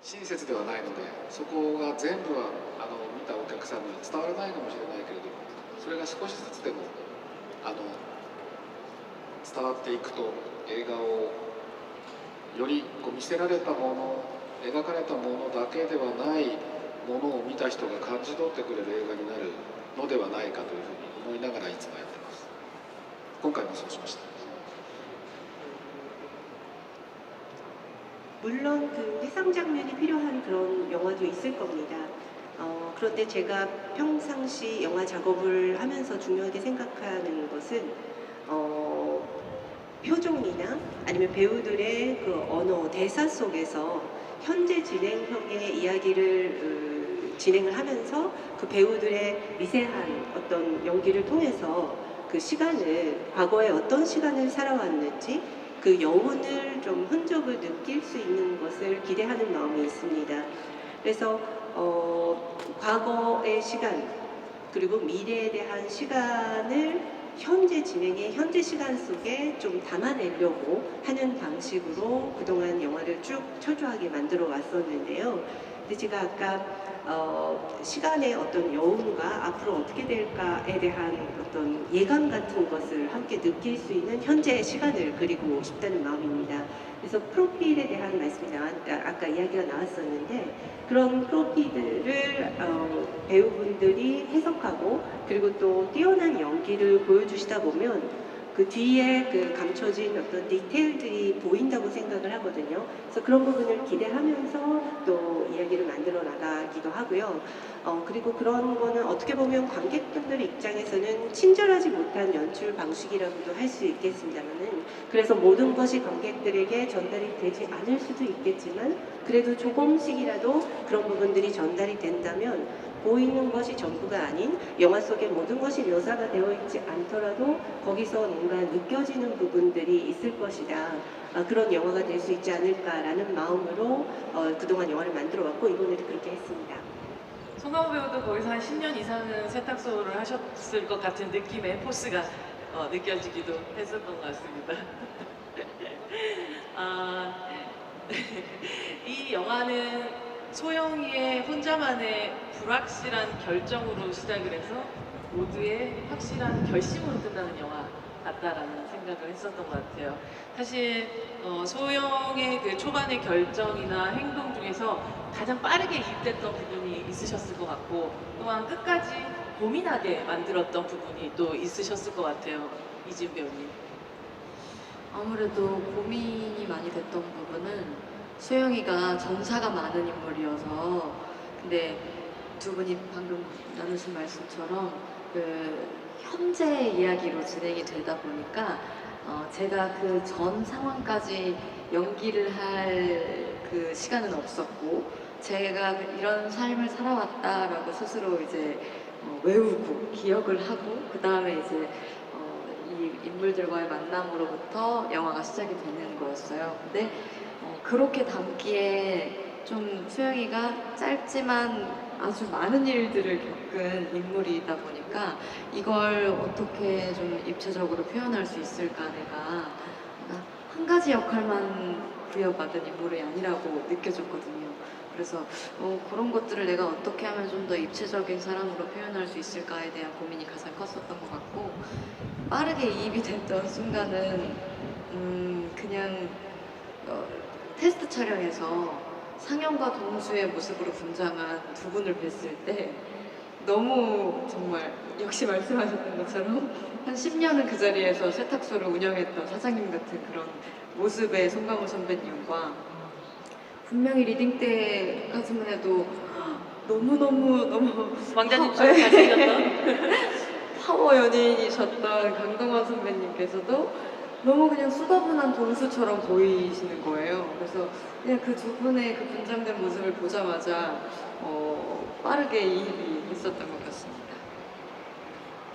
親切ではないので、そこが全部は見たお客さんには伝わらないかもしれないけれども、それが少しずつでも伝わっていくと、映画をよりこう見せられたもの、描かれたものだけではないものを見た人が感じ取ってくれる映画になるのではないかというふうに思いながらいつもやってます。今回もそうしました。 물론 그 해상 장면이 필요한 그런 영화도 있을 겁니다. 그런데 제가 평상시 영화 작업을 하면서 중요하게 생각하는 것은 표정이나 아니면 배우들의 그 언어, 대사 속에서 현재 진행형의 이야기를 진행을 하면서 그 배우들의 미세한 어떤 연기를 통해서 그 시간을, 과거에 어떤 시간을 살아왔는지 그 여운을 좀 흔적을 느낄 수 있는 것을 기대하는 마음이 있습니다. 그래서 과거의 시간 그리고 미래에 대한 시간을 현재 진행의 현재 시간 속에 좀 담아내려고 하는 방식으로 그동안 영화를 쭉 철저하게 만들어 왔었는데요. 근데 제가 아까 시간의 어떤 여운과 앞으로 어떻게 될까에 대한 어떤 예감 같은 것을 함께 느낄 수 있는 현재의 시간을 그리고 싶다는 마음입니다. 그래서 프로필에 대한 말씀이 아까 이야기가 나왔었는데, 그런 프로필들을 배우분들이 해석하고 그리고 또 뛰어난 연기를 보여주시다 보면 그 뒤에 그 감춰진 어떤 디테일들이 보인다고 생각을 하거든요. 그래서 그런 부분을 기대하면서 또 이야기를 만들어 나가기도 하고요. 그리고 그런 거는 어떻게 보면 관객분들 입장에서는 친절하지 못한 연출 방식이라고도 할 수 있겠습니다만은, 그래서 모든 것이 관객들에게 전달이 되지 않을 수도 있겠지만 그래도 조금씩이라도 그런 부분들이 전달이 된다면 보이는 것이 전부가 아닌 영화 속의 모든 것이 묘사가 되어 있지 않더라도 거기서 뭔가 느껴지는 부분들이 있을 것이다. 그런 영화가 될 수 있지 않을까라는 마음으로 그동안 영화를 만들어 왔고 이번에도 그렇게 했습니다. 송강호 배우도 거기서 한 10년 이상은 세탁소를 하셨을 것 같은 느낌의 포스가 느껴지기도 했었던 것 같습니다. 이 영화는 소영이의 혼자만의 불확실한 결정으로 시작을 해서 모두의 확실한 결심으로 끝나는 영화 같다라는 생각을 했었던 것 같아요. 사실 소영의 그 초반의 결정이나 행동 중에서 가장 빠르게 이입됐던 부분이 있으셨을 것 같고, 또한 끝까지 고민하게 만들었던 부분이 또 있으셨을 것 같아요. 이지은 배우님. 아무래도 고민이 많이 됐던 부분은 소영이가 전사가 많은 인물이어서, 근데 두 분이 방금 나누신 말씀처럼 그 현재 이야기로 진행이 되다 보니까 제가 그 전 상황까지 연기를 할 그 시간은 없었고, 제가 이런 삶을 살아왔다라고 스스로 이제 외우고 기억을 하고 그 다음에 이제 이 인물들과의 만남으로부터 영화가 시작이 되는 거였어요. 근데 그렇게 담기에 좀 소영이가 짧지만 아주 많은 일들을 겪은 인물이다 보니까 이걸 어떻게 좀 입체적으로 표현할 수 있을까, 내가 한 가지 역할만 부여받은 인물이 아니라고 느껴졌거든요. 그래서 그런 것들을 내가 어떻게 하면 좀 더 입체적인 사람으로 표현할 수 있을까에 대한 고민이 가장 컸었던 것 같고, 빠르게 이입이 됐던 순간은 그냥 테스트 촬영에서 상영과 동수의 모습으로 분장한 두 분을 뵀을 때 너무 정말 역시 말씀하셨던 것처럼 한 10년은 그 자리에서 세탁소를 운영했던 사장님 같은 그런 모습의 송강호 선배님과, 분명히 리딩 때까지만 해도 너무 왕자님처럼 잘생겼던 파워 연예인이셨던 강동원 선배님께서도 너무 그냥 수다분한 동수처럼 보이시는 거예요. 그래서 그냥 그 두 분의 그 분장된 모습을 보자마자 빠르게 이입이 있었던 것 같습니다.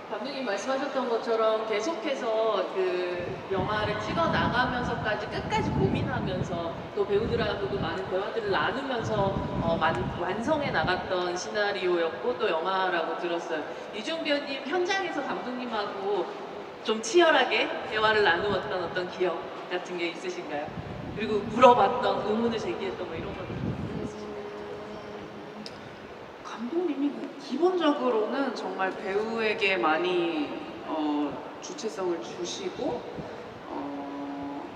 감독님 말씀하셨던 것처럼 계속해서 그 영화를 찍어 나가면서까지 끝까지 고민하면서 또 배우들하고도 많은 대화들을 나누면서 완성해 나갔던 시나리오였고 또 영화라고 들었어요. 이중 배우님 현장에서 감독님하고 좀 치열하게 대화를 나누었던 어떤 기억 같은 게 있으신가요? 그리고 물어봤던 의문을 제기했던 뭐 이런 거 있으신가요? 기본적으로는 정말 배우에게 많이 주체성을 주시고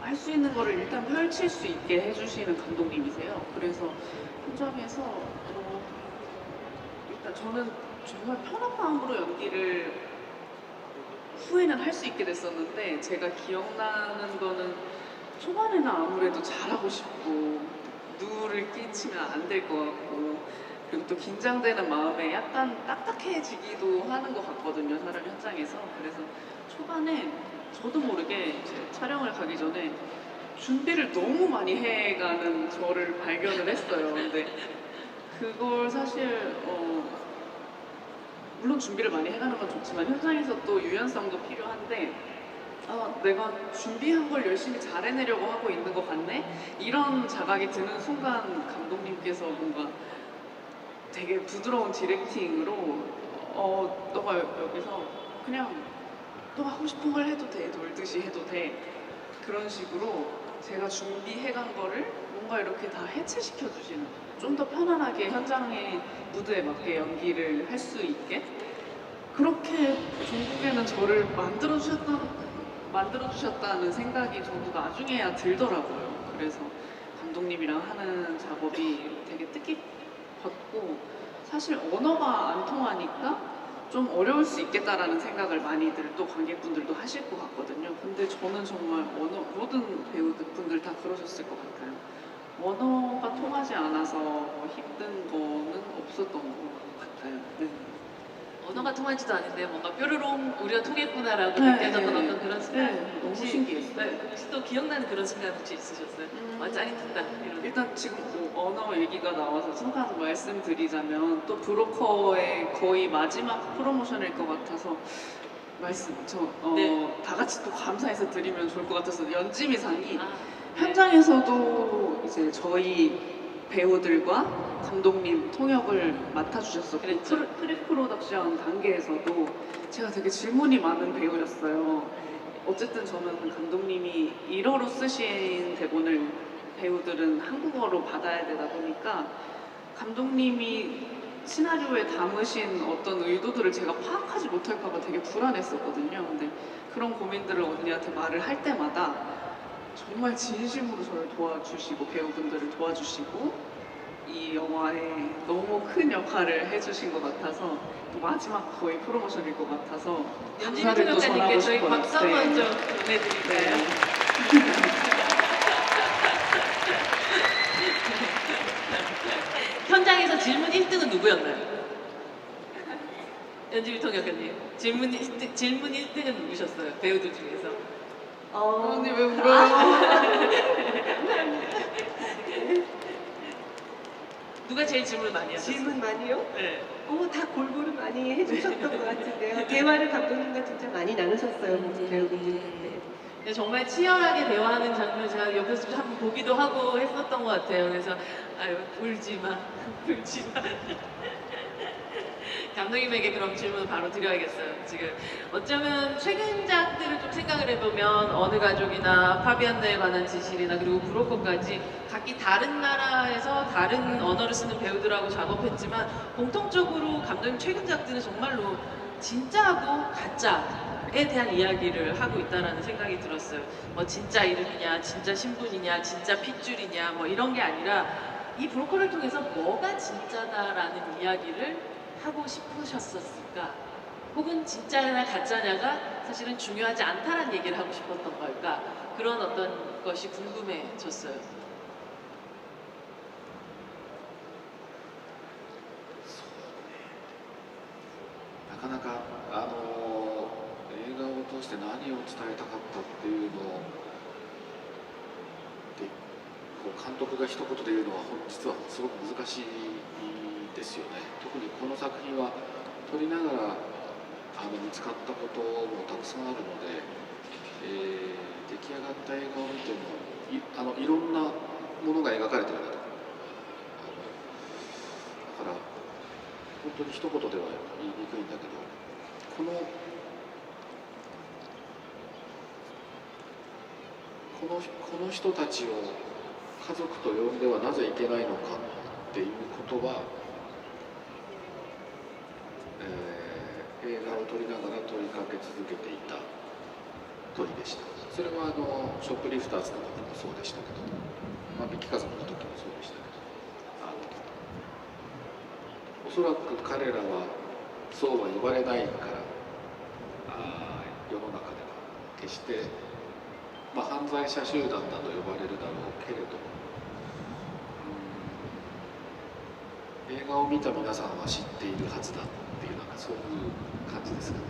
할 수 있는 거를 일단 펼칠 수 있게 해주시는 감독님이세요. 그래서 현장에서 일단 저는 정말 편한 마음으로 연기를 후에는 할 수 있게 됐었는데, 제가 기억나는 거는 초반에는 아무래도 잘하고 싶고 누를 끼치면 안 될 것 같고, 그리고 또 긴장되는 마음에 약간 딱딱해지기도 하는 것 같거든요, 사람 현장에서. 그래서 초반에 저도 모르게 이제 촬영을 가기 전에 준비를 너무 많이 해가는 저를 발견을 했어요. 근데 그걸 사실 물론 준비를 많이 해가는 건 좋지만 현장에서 또 유연성도 필요한데, 내가 준비한 걸 열심히 잘 해내려고 하고 있는 것 같네? 이런 자각이 드는 순간 감독님께서 뭔가 되게 부드러운 디렉팅으로 너가 여기서 그냥 너가 하고 싶은 걸 해도 돼, 놀듯이 해도 돼, 그런 식으로 제가 준비해간 거를 뭔가 이렇게 다 해체시켜 주시는, 좀 더 편안하게 현장의 무드에 맞게 연기를 할 수 있게 그렇게 종국에는 저를 만들어주셨다는 생각이 저도 나중에야 들더라고요. 그래서 감독님이랑 하는 작업이 되게 뜻깊었고, 사실 언어가 안 통하니까 좀 어려울 수 있겠다라는 생각을 많이들 또 관객분들도 하실 것 같거든요. 근데 저는 정말 모든 배우분들 다 그러셨을 것 같아요. 언어가 통하지 않아서 힘든 거는 없었던 것 같아요. 네. 언어가 통하지도 않은데 뭔가 뾰로롱 우리가 통했구나라고 네, 느껴졌던 네, 어떤 그런 순간. 네, 너무 혹시, 신기했어요. 네, 혹시 또 기억나는 그런 순간 혹시 있으셨어요? 짜릿했다 이런. 일단 지금 뭐 언어 얘기가 나와서 잠깐 말씀드리자면, 또 브로커의 거의 마지막 프로모션일 것 같아서 네. 다 같이 또 감사해서 드리면 좋을 것 같아서, 연지미상이 아, 현장에서도 이제 저희 배우들과 감독님 통역을 맡아주셨었고, 그랬죠. 프리프로덕션 단계에서도 제가 되게 질문이 많은 배우였어요. 어쨌든 저는 감독님이 일어로 쓰신 대본을 배우들은 한국어로 받아야 되다 보니까 감독님이 시나리오에 담으신 어떤 의도들을 제가 파악하지 못할까봐 되게 불안했었거든요. 근데 그런 고민들을 언니한테 말을 할 때마다 정말 진심으로 저를 도와주시고 배우분들을 도와주시고 이 영화에 너무 큰 역할을 해주신 것 같아서, 또 마지막 거의 프로모션일 것 같아서 연진이 감사를 또 전하고 통역가님께 저희 싶어요. 박수 한번 네. 좀 보내드릴까요? 현장에서 질문 1등은 누구였나요? 연진이 통역가님, 질문 1등은 누구셨어요? 배우들 중에서. 언니 왜 울어요? 누가 제일 질문을 많이 하셨어요? 질문 많이요? 네. 다 골고루 많이 해주셨던 것 같은데요. 대화를 감독님과 진짜 많이 나누셨어요, 배우분들한테. 근데 정말 치열하게 대화하는 장면 제가 옆에서 좀 한번 보기도 하고 했었던 것 같아요. 그래서 아유 울지 마, 울지 마. 감독님에게 그럼 질문을 바로 드려야겠어요. 지금 어쩌면 최근작들을 좀 생각을 해보면 어느 가족이나 파비안나에 관한 진실이나 그리고 브로커까지 각기 다른 나라에서 다른 언어를 쓰는 배우들하고 작업했지만 공통적으로 감독님 최근작들은 정말로 진짜하고 가짜에 대한 이야기를 하고 있다는 생각이 들었어요. 뭐 진짜 이름이냐, 진짜 신분이냐, 진짜 핏줄이냐 뭐 이런 게 아니라 이 브로커를 통해서 뭐가 진짜다라는 이야기를 하고 싶으셨었을까? 혹은 진짜냐 가짜냐가 사실은 중요하지 않다라는 얘기를 하고 싶었던 걸까? 그런 어떤 것이 궁금해졌어요. なかなか映画を通して何を伝えたかったっていうのでこう監督が一言で言うのは実はすごく難しいですよね。特にこの作品は撮りながら見つかったこともたくさんあるので、出来上がった映画を見てもいろんなものが描かれてるなと。だから本当に一言では言いにくいんだけど、この人たちを家族と呼んではなぜいけないのかっていうことはを取りながら問いかけ続けていた問いでした。それはショップリフターズの時もそうでしたけど、ビッキー家族の時もそうでしたけど、おそらく彼らはそうは呼ばれないから世の中では決して、犯罪者集団だと呼ばれるだろうけれども、映画を見た皆さんは知っているはずだっていうそういう感じですかね。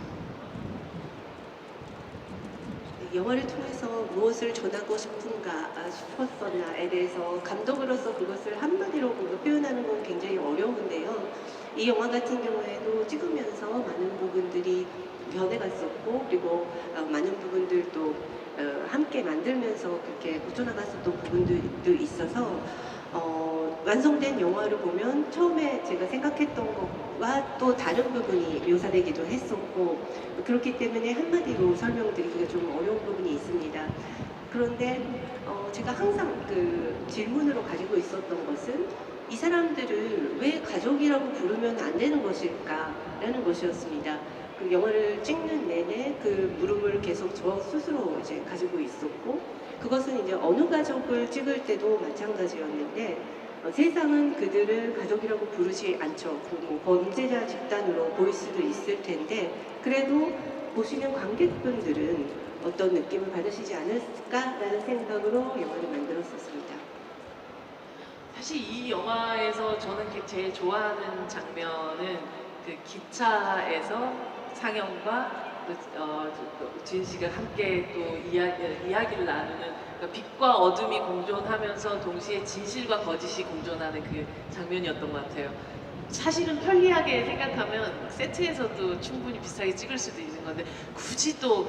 영화를 통해서 무엇을 전하고 싶었었나에 대해서 감독으로서 그것을 한마디로 표현하는 건 굉장히 어려운데요. 이 영화 같은 경우에도 찍으면서 많은 부분들이 변해갔었고, 그리고 많은 부분들도 함께 만들면서 그렇게 고쳐나갔었던 부분들도 있어서 완성된 영화를 보면 처음에 제가 생각했던 것과 또 다른 부분이 묘사되기도 했었고, 그렇기 때문에 한마디로 설명드리기가 좀 어려운 부분이 있습니다. 그런데 제가 항상 그 질문으로 가지고 있었던 것은 이 사람들을 왜 가족이라고 부르면 안 되는 것일까라는 것이었습니다. 그 영화를 찍는 내내 그 물음을 계속 저 스스로 이제 가지고 있었고, 그것은 이제 어느 가족을 찍을 때도 마찬가지였는데, 세상은 그들을 가족이라고 부르지 않죠. 뭐 범죄자 집단으로 보일 수도 있을 텐데, 그래도 보시는 관객분들은 어떤 느낌을 받으시지 않을까라는 생각으로 영화를 만들었었습니다. 사실 이 영화에서 저는 제일 좋아하는 장면은 그 기차에서 상영과 지은 씨가 함께 또 이야기를 나누는, 그러니까 빛과 어둠이 공존하면서 동시에 진실과 거짓이 공존하는 그 장면이었던 것 같아요. 사실은 편리하게 생각하면 세트에서도 충분히 비슷하게 찍을 수도 있는 건데, 굳이 또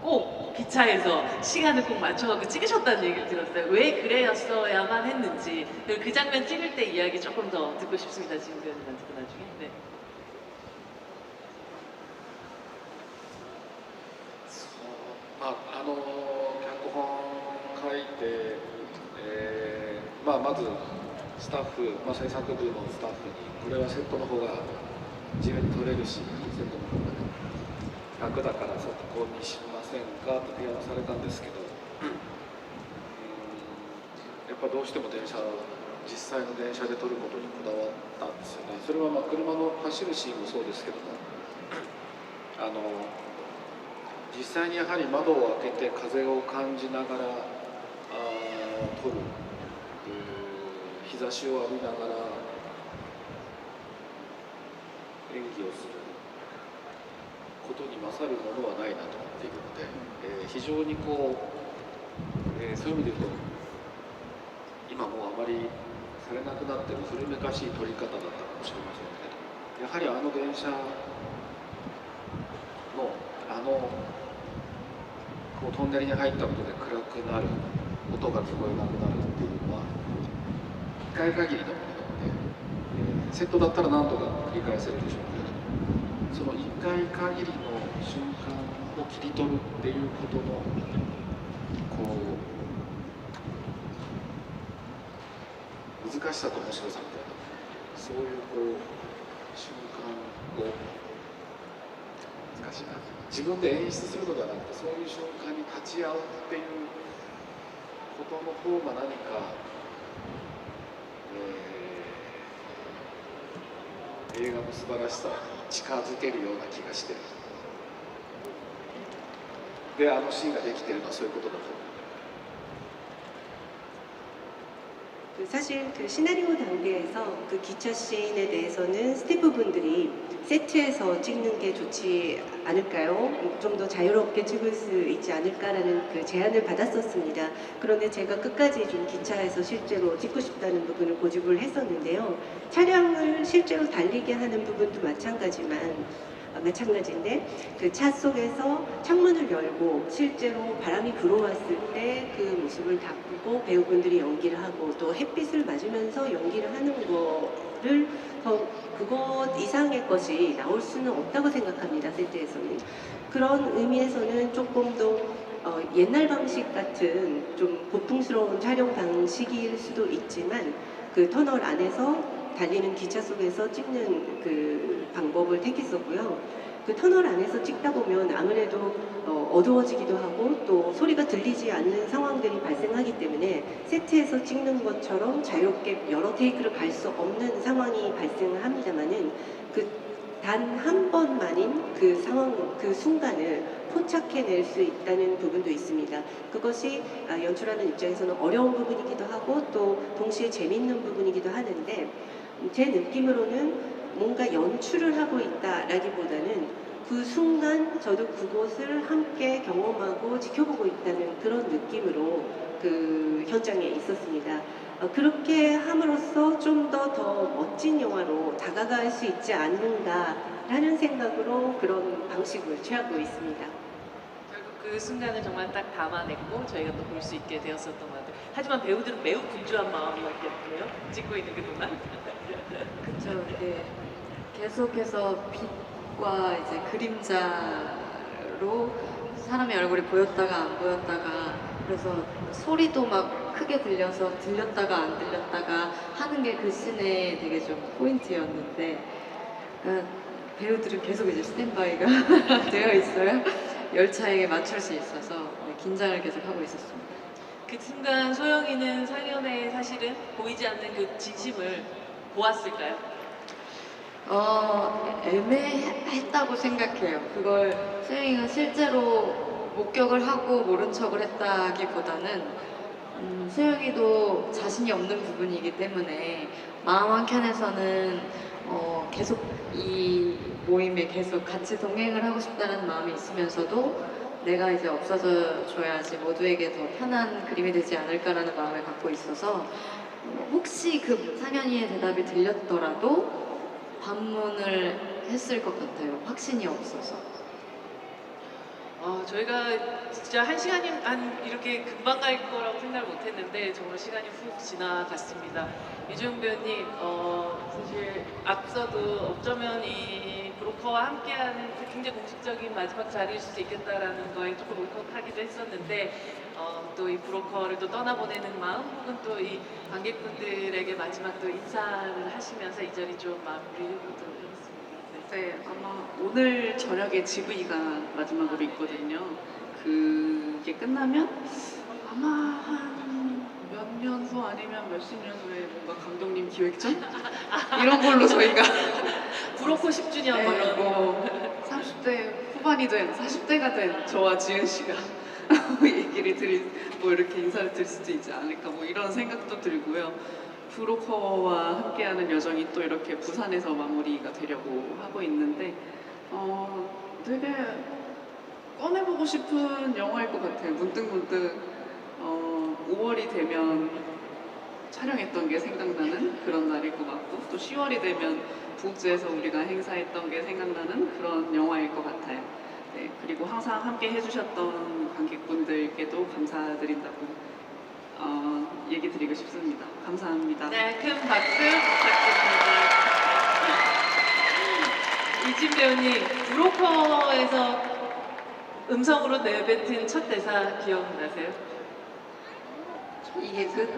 꼭 기차에서 시간을 꼭 맞춰갖고 찍으셨다는 얘기를 들었어요. 왜 그래였어야만 했는지, 그 장면 찍을 때 이야기 조금 더 듣고 싶습니다. 지금 배우님한테 나중에. 네. 脚本書いて、まずスタッフ、制作部のスタッフにこれはセットの方が自由に撮れるし、セットの方が楽だからそこにしませんかと提案されたんですけど、やっぱどうしても実際の電車で撮ることにこだわったんですよね。それは車の走るシーンもそうですけども、実際にやはり窓を開けて風を感じながら撮る、日差しを浴びながら演技をすることに勝るものはないなと思っているので、非常にそういう意味で言うと今もうあまりされなくなっている古めかしい撮り方だったかもしれませんけど、やはり電車のトンネルに入ったことで暗くなる、音が聞こえなくなるっていうのは一回限りのものなので、セットだったら何度か繰り返せるでしょうけれども、その一回限りの瞬間を切り取るっていうことの難しさと面白さみたいな、そういう瞬間を難しいな、自分で演出するのではなくて、そういう瞬間に立ち会うっていうことの方が何か、映画の素晴らしさに近づけるような気がして、でシーンができてるのはそういうことだと思う。 사실 그 시나리오 단계에서 그 기차 씬에 대해서는 스태프분들이 세트에서 찍는 게 좋지 않을까요? 좀 더 자유롭게 찍을 수 있지 않을까라는 그 제안을 받았었습니다. 그런데 제가 끝까지 좀 기차에서 실제로 찍고 싶다는 부분을 고집을 했었는데요. 차량을 실제로 달리게 하는 부분도 마찬가지인데 그 차 속에서 창문을 열고 실제로 바람이 불어왔을 때 그 모습을 담고 배우분들이 연기를 하고 또 햇빛을 맞으면서 연기를 하는 거를 더 그것 이상의 것이 나올 수는 없다고 생각합니다. 세트에서는. 그런 의미에서는 조금 더 옛날 방식 같은 좀 고풍스러운 촬영 방식일 수도 있지만 그 터널 안에서 달리는 기차 속에서 찍는 그 방법을 택했었고요. 그 터널 안에서 찍다 보면 아무래도 어두워지기도 하고 또 소리가 들리지 않는 상황들이 발생하기 때문에 세트에서 찍는 것처럼 자유롭게 여러 테이크를 갈 수 없는 상황이 발생을 합니다만은 그 단 한 번만인 그 상황, 그 순간을 포착해낼 수 있다는 부분도 있습니다. 그것이 연출하는 입장에서는 어려운 부분이기도 하고 또 동시에 재밌는 부분이기도 하는데 제 느낌으로는 뭔가 연출을 하고 있다라기보다는 그 순간 저도 그곳을 함께 경험하고 지켜보고 있다는 그런 느낌으로 그 현장에 있었습니다. 그렇게 함으로써 좀 더 멋진 영화로 다가갈 수 있지 않는가라는 생각으로 그런 방식을 취하고 있습니다. 결국 그 순간을 정말 딱 담아냈고 저희가 또 볼 수 있게 되었었던 것 같아요. 하지만 배우들은 매우 분주한 마음이었겠네요. 찍고 있는 그동안. 그쵸. 이게 계속해서 빛과 이제 그림자로 사람의 얼굴이 보였다가 안 보였다가 그래서 소리도 막 크게 들려서 들렸다가 안 들렸다가 하는 게 그 씬의 되게 좀 포인트였는데 배우들은 계속 이제 스탠바이가 되어 있어요. 열차에 맞출 수 있어서 긴장을 계속 하고 있었습니다. 그 순간 소영이는 상연의 사실은 보이지 않는 그 진심을 보았을까요? 애매했다고 생각해요. 그걸 소영이가 실제로 목격을 하고 모른 척을 했다기보다는 소영이도 자신이 없는 부분이기 때문에 마음 한켠에서는 계속 이 모임에 계속 같이 동행을 하고 싶다는 마음이 있으면서도 내가 이제 없어져 줘야지 모두에게 더 편한 그림이 되지 않을까라는 마음을 갖고 있어서 혹시 그 상현이의 대답이 들렸더라도 반문을 했을 것 같아요. 확신이 없어서. 저희가 진짜 한 시간이 이렇게 금방 갈 거라고 생각을 못했는데 정말 시간이 훅 지나갔습니다. 이주영 배우님, 사실 앞서도 어쩌면 이 브로커와 함께하는 굉장히 공식적인 마지막 자리일 수도 있겠다라는 거에 조금 울컥하기도 했었는데 또 이 브로커를 또 떠나보내는 마음 혹은 또 이 관객분들에게 마지막 또 인사를 하시면서 이 자리 좀 마무리해보도록 하겠습니다. 네, 아마 오늘 저녁에 GV가 마지막으로 있거든요. 그게 끝나면 아마 한 몇 년 후 아니면 몇십 년 후에 뭔가 감독님 기획전? 이런 걸로 저희가 브로커 10주년 네, 뭐 이런 뭐 30대 후반이 된 40대가 된 저와 지은 씨가 얘기를 뭐 이렇게 인사를 드릴 수도 있지 않을까 뭐 이런 생각도 들고요. 브로커와 함께하는 여정이 또 이렇게 부산에서 마무리가 되려고 하고 있는데 되게 꺼내보고 싶은 영화일 것 같아요. 문득문득 5월이 되면 촬영했던 게 생각나는 그런 날일 것 같고 또 10월이 되면 부국제에서 우리가 행사했던 게 생각나는 그런 영화일 것 같아요. 네, 그리고 항상 함께 해주셨던 관객분들께도 감사드린다고 얘기 드리고 싶습니다. 감사합니다. 네, 큰 박수 부탁드립니다. 이진 배우님, 브로커에서 음성으로 내뱉은 첫 대사 기억나세요? 이게 끝?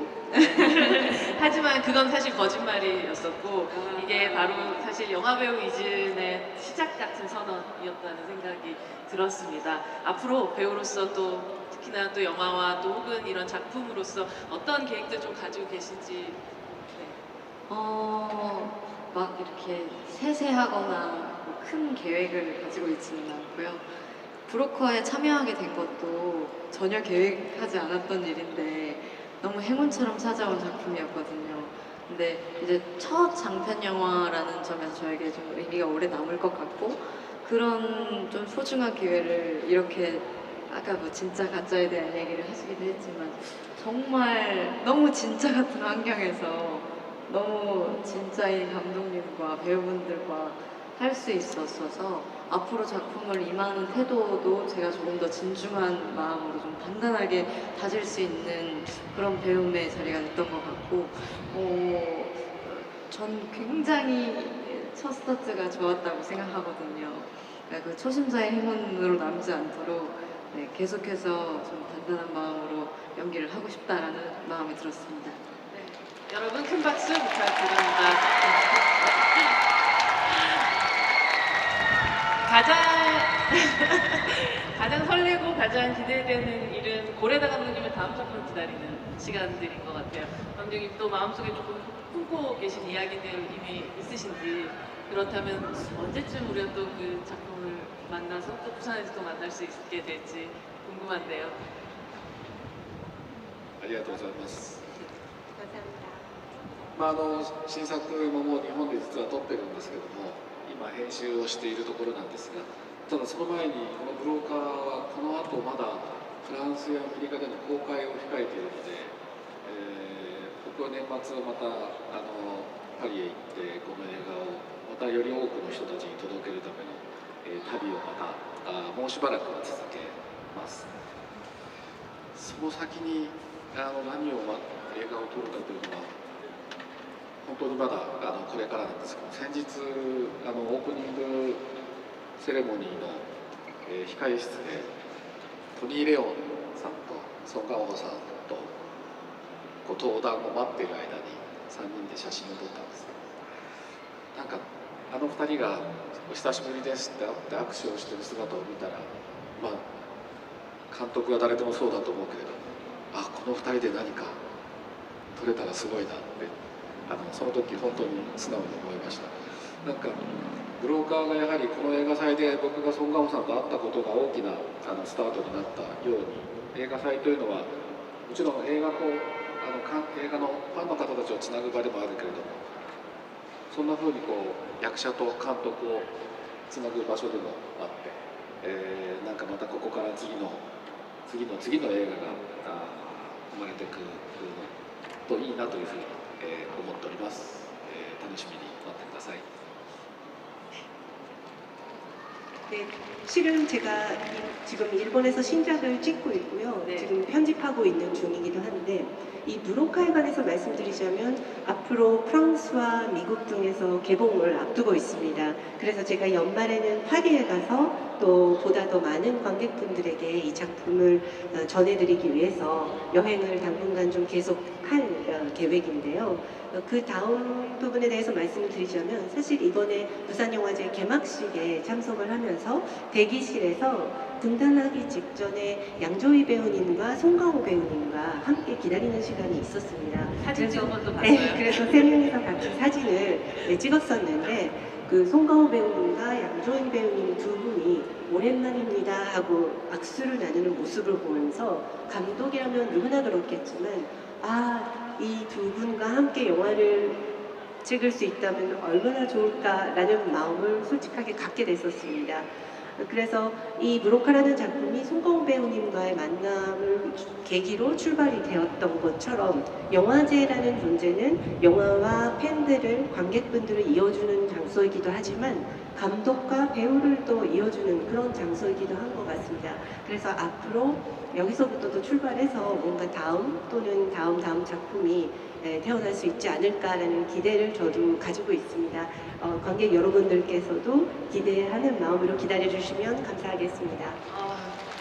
하지만 그건 사실 거짓말이었었고 이게 바로 사실 영화배우 이진의 시작 같은 선언이었다는 생각이 들었습니다. 앞으로 배우로서 또 특히나 또 영화와 또 혹은 이런 작품으로서 어떤 계획들 좀 가지고 계신지. 네. 막 이렇게 세세하거나 뭐큰 계획을 가지고 있지는 않고요. 브로커에 참여하게 된 것도 전혀 계획하지 않았던 일인데 너무 행운처럼 찾아온 작품이었거든요. 근데 이제 첫 장편 영화라는 점에서 저에게 좀 의미가 오래 남을 것 같고 그런 좀 소중한 기회를 이렇게 아까 뭐 진짜 가짜에 대한 얘기를 하시기도 했지만 정말 너무 진짜 같은 환경에서 너무 진짜인 감독님과 배우분들과 할 수 있었어서 앞으로 작품을 임하는 태도도 제가 조금 더 진중한 마음으로 좀 단단하게 다질 수 있는 그런 배움의 자리가 됐던 것 같고 전 굉장히 첫 스타트가 좋았다고 생각하거든요. 그러니까 그 초심자의 행운으로 남지 않도록 네, 계속해서 좀 단단한 마음으로 연기를 하고 싶다라는 마음이 들었습니다. 네, 여러분 큰 박수 부탁드립니다. 가장 가장 기대되는 일은 고레다 감독님의 다음 작품을 기다리는 시간들인 것 같아요. 감독님 또 마음속에 조금 품고 계신 이야기들 이미 있으신지, 그렇다면 언제쯤 우리가 또 그 작품을 만나서 또 부산에서 또 만날 수 있게 될지 궁금한데요. ありがとうございます。 감사합니다. 新作ももう日本で実は撮ってるんですけども、今編集をしているところなんですが、ただその前にこのブローカーはこの後まだフランスやアメリカでの公開を控えているので、僕は年末はまたパリへ行ってこの映画をまたより多くの人たちに届けるための、旅をまたもうしばらくは続けます。その先に何を映画を撮るかというのは本当にまだこれからなんですけど、先日オープニングセレモニーの、控え室でトニー・レオンさんとソン・ガンホさんと登壇を待っている間に3人で写真を撮ったんです。なんか2人がお久しぶりですって会って握手をしている姿を見たら、監督は誰でもそうだと思うけれど、この2人で何か撮れたらすごいなってその時本当に素直に思いました。なんかブローカーがやはりこの映画祭で僕がソン・ガンホさんと会ったことが大きなスタートになったように、映画祭というのはもちろん映画と映画のファンの方たちをつなぐ場でもあるけれども、そんな風に役者と監督をつなぐ場所でもあって、なんかまたここから次の映画が生まれてくるといいなというふうに思っております。楽しみに待ってください。 네, 실은 제가 지금 일본에서 신작을 찍고 있고요. 네. 지금 편집하고 있는 중이기도 한데, 이 브로카에 관해서 말씀드리자면 앞으로 프랑스와 미국 등에서 개봉을 앞두고 있습니다. 그래서 제가 연말에는 파리에 가서 또 보다 더 많은 관객분들에게 이 작품을 전해드리기 위해서 여행을 당분간 좀 계속할 계획인데요. 그 다음 부분에 대해서 말씀을 드리자면, 사실 이번에 부산영화제 개막식에 참석을 하면서 대기실에서 등단하기 직전에 양조위 배우님과 송강호 배우님과 함께 기다리는 시간이 있었습니다. 사진 찍은 것도 봤어요. 네, 그래서 세 명이서 같이 사진을 찍었었는데, 그 송강호 배우님과 양조위 배우님 두 분이 오랜만입니다 하고 악수를 나누는 모습을 보면서, 감독이라면 누구나 그렇겠지만 이 두 분과 함께 영화를 찍을 수 있다면 얼마나 좋을까라는 마음을 솔직하게 갖게 됐었습니다. 그래서 이 브로카라는 작품이 송강호 배우님과의 만남을 계기로 출발이 되었던 것처럼, 영화제라는 존재는 영화와 팬들을, 관객분들을 이어주는 장소이기도 하지만 감독과 배우를 또 이어주는 그런 장소이기도 한 것 같습니다. 그래서 앞으로 여기서부터도 출발해서 뭔가 다음 또는 다음 작품이 태어날 수 있지 않을까라는 기대를 저도 가지고 있습니다. 관객 여러분들께서도 기대하는 마음으로 기다려주시면 감사하겠습니다.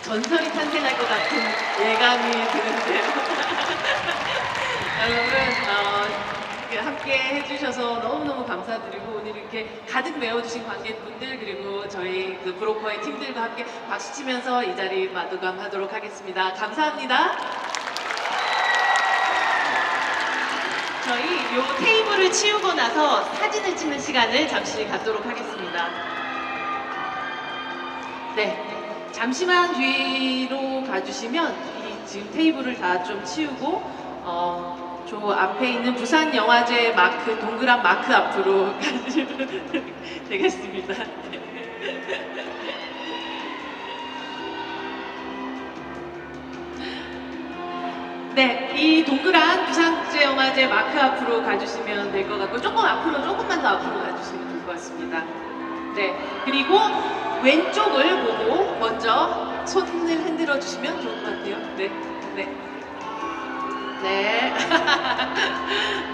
전설이 탄생할 것 같은 예감이 드는데요. 여러분 함께 해주셔서 너무너무 감사드리고, 오늘 이렇게 가득 메워주신 관객분들, 그리고 저희 그 브로커의 팀들과 함께 박수치면서 이 자리 마감하도록 하겠습니다. 감사합니다. 저희 요 테이블을 치우고 나서 사진을 찍는 시간을 잠시 갖도록 하겠습니다. 네, 잠시만 뒤로 가주시면 이 지금 테이블을 다 좀 치우고 저 앞에 있는 부산영화제 마크, 동그란 마크 앞으로 가시면 되겠습니다. 네, 이 동그란 부산국제영화제 마크 앞으로 가주시면 될 것 같고, 조금만 더 앞으로 가주시면 될 것 같습니다. 네, 그리고 왼쪽을 보고 먼저 손을 흔들어 주시면 좋을 것 같아요. 네, 네. 네.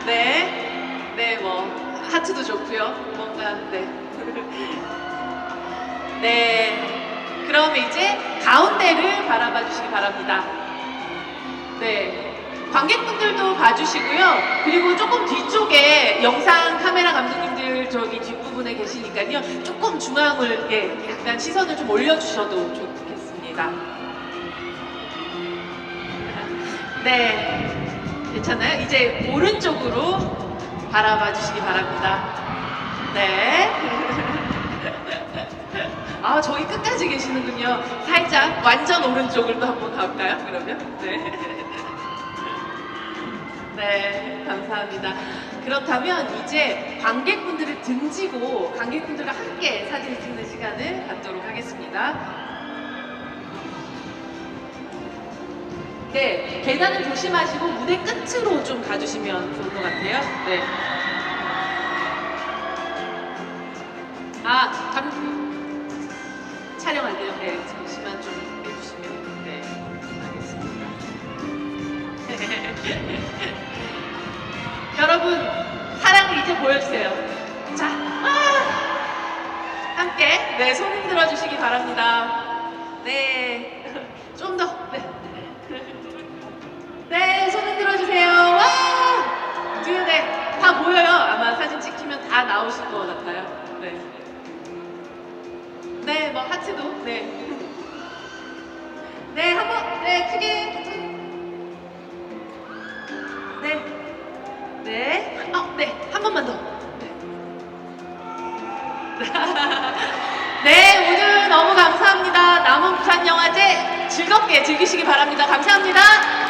네. 네, 하트도 좋고요. 뭔가, 네. 네. 그럼 이제 가운데를 바라봐 주시기 바랍니다. 네. 관객분들도 봐주시고요. 그리고 조금 뒤쪽에 영상 카메라 감독님들 저기 뒷부분에 계시니까요. 조금 중앙을, 약간 시선을 좀 올려주셔도 좋겠습니다. 네. 괜찮아요? 이제 오른쪽으로 바라봐 주시기 바랍니다. 네. 아, 저기 끝까지 계시는군요. 살짝 완전 오른쪽으로 또 한번 가볼까요? 그러면? 네. 네, 감사합니다. 그렇다면 이제 관객분들을 등지고 관객분들과 함께 사진을 찍는 시간을 갖도록 하겠습니다. 네, 계단을 조심하시고 무대 끝으로 좀 가주시면 좋을 것 같아요. 네. 아, 촬영할 때요. 네, 잠시만 좀 해주시면 네, 알겠습니다. 여러분, 사랑을 이제 보여주세요. 자, 함께 네, 손 흔들어 주시기 바랍니다. 네, 좀 더. 네. 네, 손 흔들어 주세요. 와! 네, 다 보여요. 아마 사진 찍히면 다 나오실 것 같아요. 네. 네, 뭐 하트도. 네. 네, 한번 네, 크게. 네. 네. 네. 한 번만 더. 네. 네, 오늘 너무 감사합니다. 남은 부산영화제 즐겁게 즐기시기 바랍니다. 감사합니다.